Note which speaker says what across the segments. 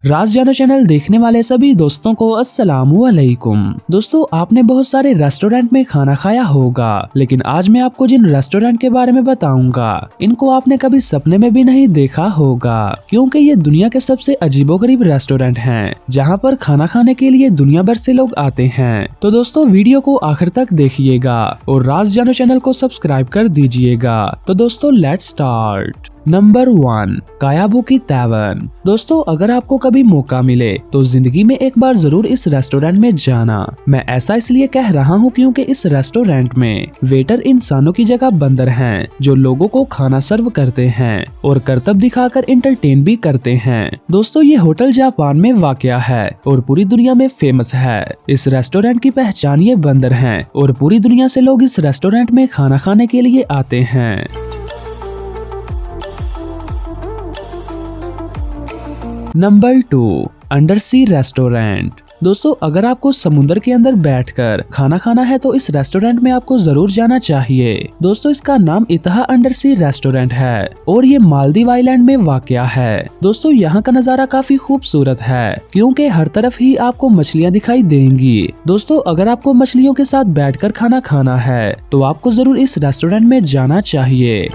Speaker 1: राज जानो चैनल देखने वाले सभी दोस्तों को अस्सलामु अलैकुम। दोस्तों, आपने बहुत सारे रेस्टोरेंट में खाना खाया होगा, लेकिन आज मैं आपको जिन रेस्टोरेंट के बारे में बताऊंगा इनको आपने कभी सपने में भी नहीं देखा होगा, क्योंकि ये दुनिया के सबसे अजीबोगरीब रेस्टोरेंट हैं, जहां पर खाना खाने के लिए दुनिया भर से लोग आते हैं। तो दोस्तों, वीडियो को आखिर तक देखिएगा और राज जानो चैनल को सब्सक्राइब कर दीजिएगा। तो दोस्तों, लेट्स स्टार्ट। नंबर 1, कायाबुकी तावन। दोस्तों, अगर आपको कभी मौका मिले तो जिंदगी में एक बार जरूर इस रेस्टोरेंट में जाना। मैं ऐसा इसलिए कह रहा हूँ क्योंकि इस रेस्टोरेंट में वेटर इंसानों की जगह बंदर हैं, जो लोगों को खाना सर्व करते हैं और करतब दिखाकर इंटरटेन भी करते हैं। दोस्तों, ये होटल जापान में वाक़या है और पूरी दुनिया में फेमस है। इस रेस्टोरेंट की पहचान ये बंदर हैं और पूरी दुनिया से लोग इस रेस्टोरेंट में खाना खाने के लिए आते हैं। नंबर 2, अंडर सी रेस्टोरेंट। दोस्तों, अगर आपको समुद्र के अंदर बैठकर खाना खाना है तो इस रेस्टोरेंट में आपको जरूर जाना चाहिए। दोस्तों, इसका नाम इतहा अंडर सी रेस्टोरेंट है और ये मालदीव आइलैंड में वाक़या है। दोस्तों, यहाँ का नज़ारा काफी खूबसूरत है क्योंकि हर तरफ ही आपको मछलियाँ दिखाई देंगी। दोस्तों, अगर आपको मछलियों के साथ बैठकर खाना खाना है तो आपको जरूर इस रेस्टोरेंट में जाना चाहिए।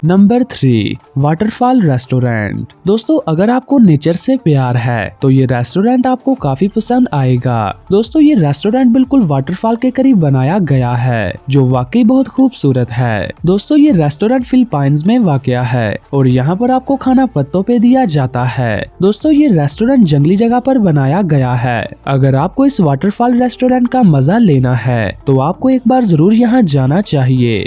Speaker 1: Number 3, waterfall restaurant. दोस्तों, अगर आपको नेचर से प्यार है तो ये रेस्टोरेंट आपको काफी पसंद आएगा। दोस्तों, ये रेस्टोरेंट बिल्कुल वाटरफॉल के करीब बनाया गया है, जो वाकई बहुत खूबसूरत है। दोस्तों, ये रेस्टोरेंट फिलीपाइंस में वाक़या है और यहाँ पर आपको खाना पत्तों पे दिया जाता है। दोस्तों, ये रेस्टोरेंट जंगली जगह पर बनाया गया है। अगर आपको इस वाटरफॉल रेस्टोरेंट का मजा लेना है तो आपको एक बार जरूर यहाँ जाना चाहिए।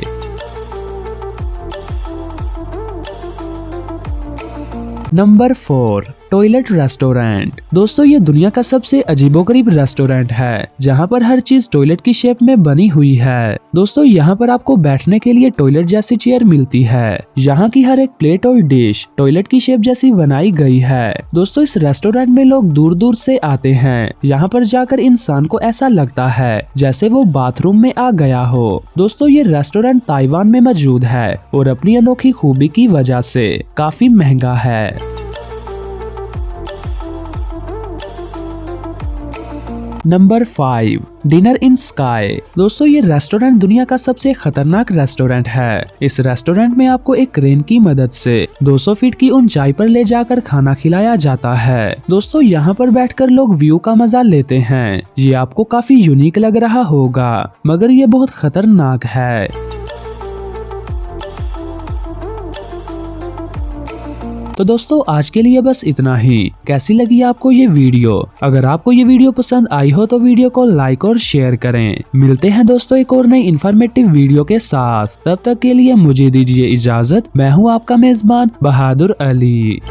Speaker 1: Number 4, toilet restaurant. दोस्तों, ये दुनिया का सबसे अजीबोगरीब रेस्टोरेंट है, जहाँ पर हर चीज टॉयलेट की शेप में बनी हुई है। दोस्तों, यहाँ पर आपको बैठने के लिए टॉयलेट जैसी चेयर मिलती है। यहाँ की हर एक प्लेट और डिश टॉयलेट की शेप जैसी बनाई गई है। दोस्तों, इस रेस्टोरेंट में लोग दूर दूर से आते हैं। यहाँ पर जाकर इंसान को ऐसा लगता है जैसे वो बाथरूम में आ गया हो। दोस्तों, ये रेस्टोरेंट ताइवान में मौजूद है और अपनी अनोखी खूबी की वजह से काफी महंगा है। नंबर 5, डिनर इन स्काई। दोस्तों, ये रेस्टोरेंट दुनिया का सबसे खतरनाक रेस्टोरेंट है। इस रेस्टोरेंट में आपको एक क्रेन की मदद से 200 फीट की ऊंचाई पर ले जाकर खाना खिलाया जाता है। दोस्तों, यहाँ पर बैठकर लोग व्यू का मजा लेते हैं। ये आपको काफी यूनिक लग रहा होगा, मगर ये बहुत खतरनाक है। तो दोस्तों, आज के लिए बस इतना ही। कैसी लगी आपको ये वीडियो? अगर आपको ये वीडियो पसंद आई हो तो वीडियो को लाइक और शेयर करें। मिलते हैं दोस्तों एक और नई इन्फॉर्मेटिव वीडियो के साथ। तब तक के लिए मुझे दीजिए इजाजत। मैं हूँ आपका मेजबान बहादुर अली।